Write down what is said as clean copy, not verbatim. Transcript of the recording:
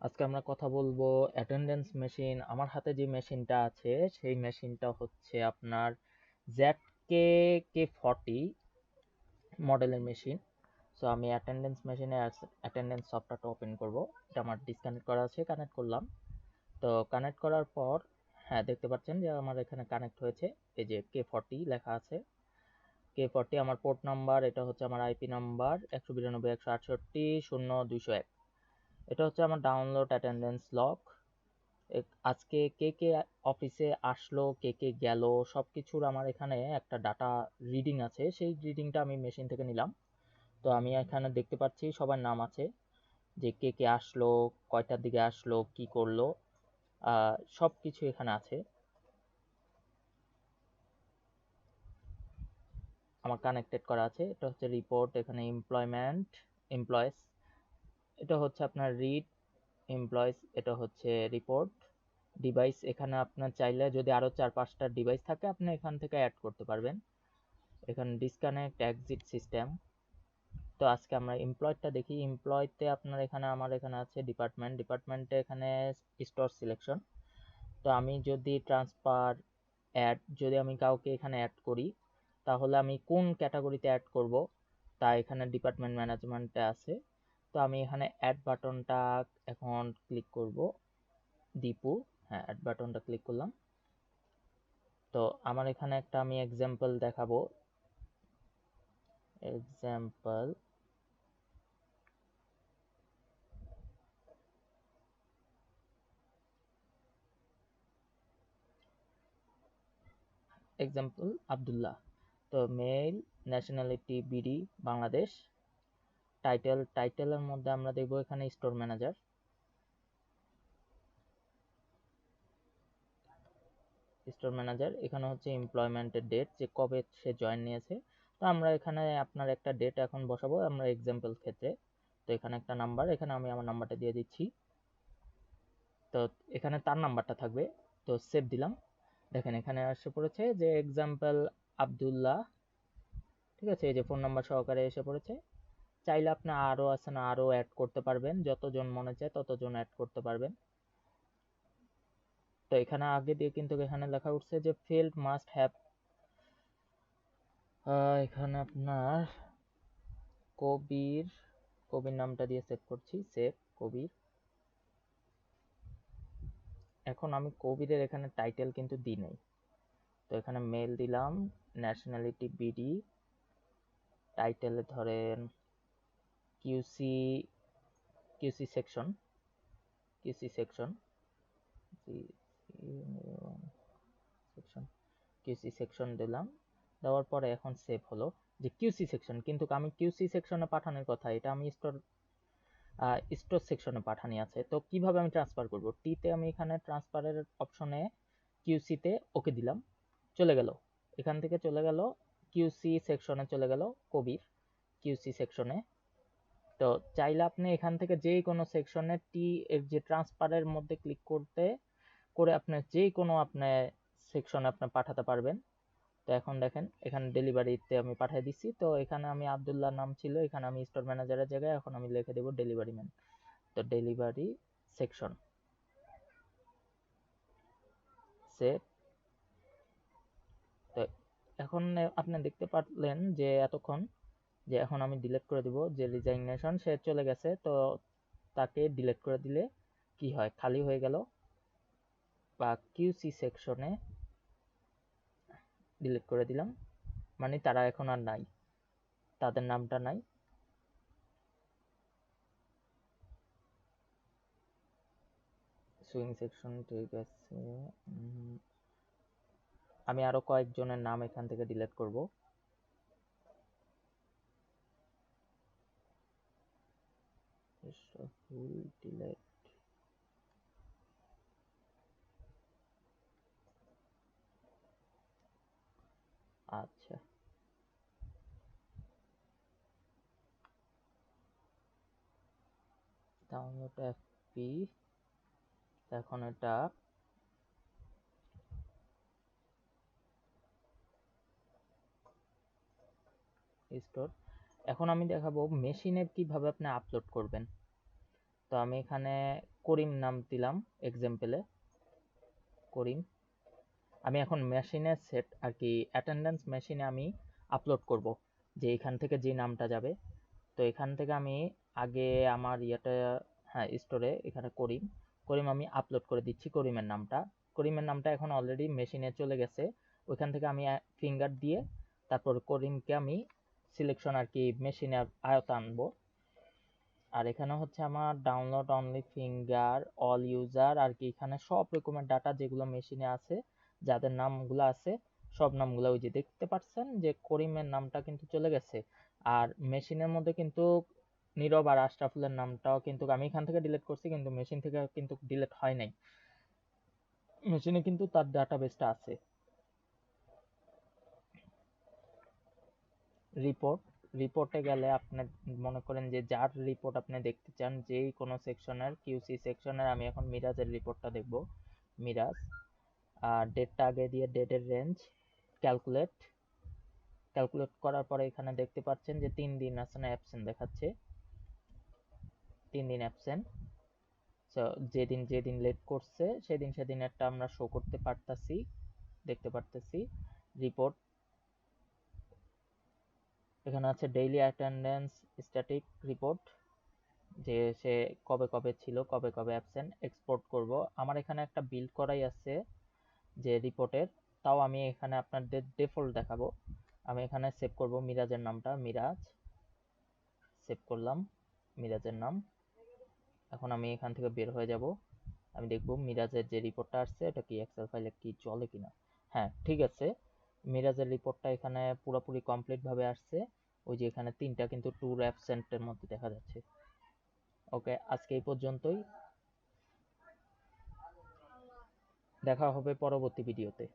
আজকে আমরা কথা বলবো অ্যাটেন্ডেন্স মেশিন। আমার হাতে যে মেশিনটা আছে সেই মেশিনটা হচ্ছে আপনার ZK K40 মডেলের মেশিন। সো আমি অ্যাটেন্ডেন্স মেশিনে অ্যাটেন্ডেন্স সফটওয়্যারটা ওপেন করব। এটা আমার ডিসকানেক্ট করা আছে, কানেক্ট করলাম। তো কানেক্ট করার পর হ্যাঁ দেখতে পাচ্ছেন যে আমার এখানে কানেক্ট হয়েছে। এই যে K40 লেখা আছে। K40 আমার পোর্ট নাম্বার, এটা হচ্ছে আমার আইপি নাম্বার 192.168.0.201। এটা হচ্ছে আমার ডাউনলোড অ্যাটেন্ডেন্স লগ। আজকে কে কে অফিসে আসলো, কে কে গেল, সবকিছুর আমার এখানে একটা ডাটা রিডিং আছে। সেই রিডিংটা আমি মেশিন থেকে নিলাম। তো আমি এখানে দেখতে পাচ্ছি সবার নাম আছে, যে কে কে আসলো, কয়টার দিকে আসলো, কি করলো, সব কিছু এখানে আছে। আমার কানেক্টেড করা আছে। এটা হচ্ছে রিপোর্ট, এখানে এমপ্লয়েস, এটা হচ্ছে আপনার রিড এমপ্লয়েস, এটা হচ্ছে রিপোর্ট। ডিভাইস, এখানে আপনার চাইলে যদি আরো 4-5টা ডিভাইস থাকে আপনি এখান থেকে অ্যাড করতে পারবেন। এখানে ডিসকানেক্ট, এক্সিট সিস্টেম। তো আজকে আমরা এমপ্লয়টা দেখি। এমপ্লয়তে আপনার এখানে আমার এখানে আছে ডিপার্টমেন্টে এখানে স্টোর সিলেকশন। তো আমি যদি ট্রান্সফার অ্যাড, যদি আমি কাউকে এখানে অ্যাড করি তাহলে আমি কোন ক্যাটাগরিতে অ্যাড করব তা এখানে ডিপার্টমেন্ট ম্যানেজমেন্টে আছে। তো আমি এখানে অ্যাড বাটনটা এখন ক্লিক করব। দীপু, হ্যাঁ অ্যাড বাটনটা ক্লিক করলাম। তো আমার এখানে একটা আমি এক্সাম্পল দেখাবো। এক্সাম্পল, আব্দুল্লাহ। তো মেল, ন্যাশনালিটি বিডি বাংলাদেশ। টাইটেলের মধ্যে আমরা দেখব এখানে স্টোর ম্যানেজার। এখানে হচ্ছে এমপ্লয়মেন্টের ডেট, যে কবে সে জয়েন নিয়েছে। তো আমরা এখানে আপনার একটা ডেট এখন বসাবো আমরা এক্সাম্পল ক্ষেত্রে। তো এখানে একটা নাম্বার, এখানে আমি আমার নাম্বারটা দিয়ে দিচ্ছি। তো এখানে তার নাম্বারটা থাকবে। তো সেভ দিলাম। দেখেন এখানে এসে পড়েছে যে এক্সাম্পল আব্দুল্লাহ, ঠিক আছে, এই যে ফোন নাম্বার সহকারে এসে পড়েছে। চাইলে আপনি আরো আছে না আরো অ্যাড করতে পারবেন, যতজন মনে চায় ততজন অ্যাড করতে পারবেন। তো এখানে আগে দিয়ে কিন্তু এখানে লেখা উঠছে যে ফিল্ড মাস্ট হ্যাভ, এখানে আপনার কবির, কবির নামটা দিয়ে সেভ করছি, সেভ কবির। এখন আমি কবিরের এখানে টাইটেল কিন্তু দিই নাই। তো এখানে মেল দিলাম, ন্যাশনালিটি বিডি, টাইটেলে ধরেন QC, QC section, QC section, section, QC section দিলাম। দেওয়ার পরে এখন সেভ হলো যে কিউসি সেকশন, কিন্তু আমি কিউসি সেকশনে পাঠানোর কথা, এটা আমি স্টোর সেকশনে পাঠানি আছে। তো কিভাবে আমি ট্রান্সফার করব? টিতে আমি এখানে ট্রান্সফারের অপশনে কিউসিতে ওকে দিলাম, চলে গেল, এখান থেকে চলে গেল কিউসি সেকশনে, চলে গেল কবির কিউসি সেকশনে। তো চাইলে আপনি এখান থেকে যে কোনো সেকশনে টি এর যে ট্রান্সফারের মধ্যে ক্লিক করে আপনি যে কোনো আপনি সেকশনে আপনি পাঠাতে পারবেন। তো এখন দেখেন এখানে ডেলিভারিতে আমি পাঠিয়ে দিচ্ছি। তো এখানে আমি আব্দুল্লাহ নাম ছিল, এখানে আমি স্টোর ম্যানেজারের জায়গায় এখন আমি লিখে দেব ডেলিভারি ম্যান। তো ডেলিভারি সেকশন, সেভ। তো এখন আপনি দেখতে পারলেন যে এতক্ষণ, যে এখন আমি ডিলিট করে দিব, যে রিজাইগনেশন সে চলে গেছে। তো তাকে ডিলিট করে দিলে কি হয়, খালি হয়ে গেল। বা কিউসি সেকশনে ডিলিট করে দিলাম, মানে তারা এখন আর নাই, তাদের নামটা নাই। সুইং সেকশন, ঠিক আছে। আমি আরো কয়েকজনের নাম এখান থেকে ডিলিট করব। ফুল ডিলিট, আচ্ছা। ডাউনলোড এফপি, এখন এটা স্টোর। এখন আমি দেখাবো মেশিনে কিভাবে আপনি আপলোড করবেন। তো আমি এখানে করিম নাম দিলাম এক্সাম্পলে, করিম। আমি এখন মেশিনে সেট আর কি অ্যাটেন্ডেন্স মেশিনে আমি আপলোড করব যে এখান থেকে যে নামটা যাবে। তো এখান থেকে আমি আগে আমার ইয়েটা, হ্যাঁ স্টোরে এখানে করিম, করিম আমি আপলোড করে দিচ্ছি করিমের নামটা। করিমের নামটা এখন অলরেডি মেশিনে চলে গেছে। ওইখান থেকে আমি ফিঙ্গার দিয়ে তারপর করিমকে আমি সিলেকশন আর কি মেশিনে আয়ত আনবো। আর এখানে হচ্ছে আমার download only finger all user আর কি, এখানে সব রকমের ডাটা যেগুলো মেশিনে আছে, যাদের নামগুলো আছে সব নামগুলো ওই যে দেখতে পাচ্ছেন যে করিমের নামটা কিন্তু চলে গেছে। আর মেশিনের মধ্যে কিন্তু নীরব আর আশরাফুলের নামটাও কিন্তু আমি এখান থেকে ডিলিট করছি, কিন্তু মেশিন থেকে কিন্তু ডিলিট হয় নাই, মেশিনে কিন্তু তার ডাটাবেসটা আছে। রিপোর্ট, রিপোর্টে গেলে আপনি মনে করেন যে যার রিপোর্ট আপনি দেখতে চান, যেই কোনো সেকশনের কিউসি সেকশনের, আমি এখন মিরাজের রিপোর্টটা দেখব, মিরাজ। আর ডেটটা আগে দিয়ে ডেটের রেঞ্জ ক্যালকুলেট, ক্যালকুলেট করার পরে এখানে দেখতে পাচ্ছেন যে 3 দিন আছে না অ্যাবসেন্ট দেখাচ্ছে, 3 দিন অ্যাবসেন্ট। সো যেদিন যেদিন লেট করছে সেদিন সেদিনেরটা আমরা শো করতে পারতাছি, দেখতে পারতেছি। রিপোর্ট এখানে আছে ডেইলি অ্যাটেন্ডেন্স স্ট্যাটিক রিপোর্ট, যে সে কবে কবে ছিল, কবে কবে অ্যাবসেন্ট। এক্সপোর্ট করব, আমার এখানে একটা বিল্ড করাই আছে যে রিপোর্টের, তাও আমি এখানে আপনাদের ডিফল্ট দেখাবো। আমি এখানে সেভ করব মিরাজের নামটা, মিরাজ সেভ করলাম, মিরাজের নাম। এখন আমি এখান থেকে বের হয়ে যাব, আমি দেখব মিরাজের যে রিপোর্টটা আসছে এটা কি এক্সেল ফাইলে কি চলে কিনা। হ্যাঁ ঠিক আছে, মিরাজের রিপোর্টটা এখানে পুরোপুরি কমপ্লিট ভাবে আসছে। ওই যে এখানে 3টা কিন্তু ট্যুর অ্যাবসেন্টের মধ্যে দেখা যাচ্ছে। ওকে, আজকে এই পর্যন্তই, দেখা হবে পরবর্তী ভিডিওতে।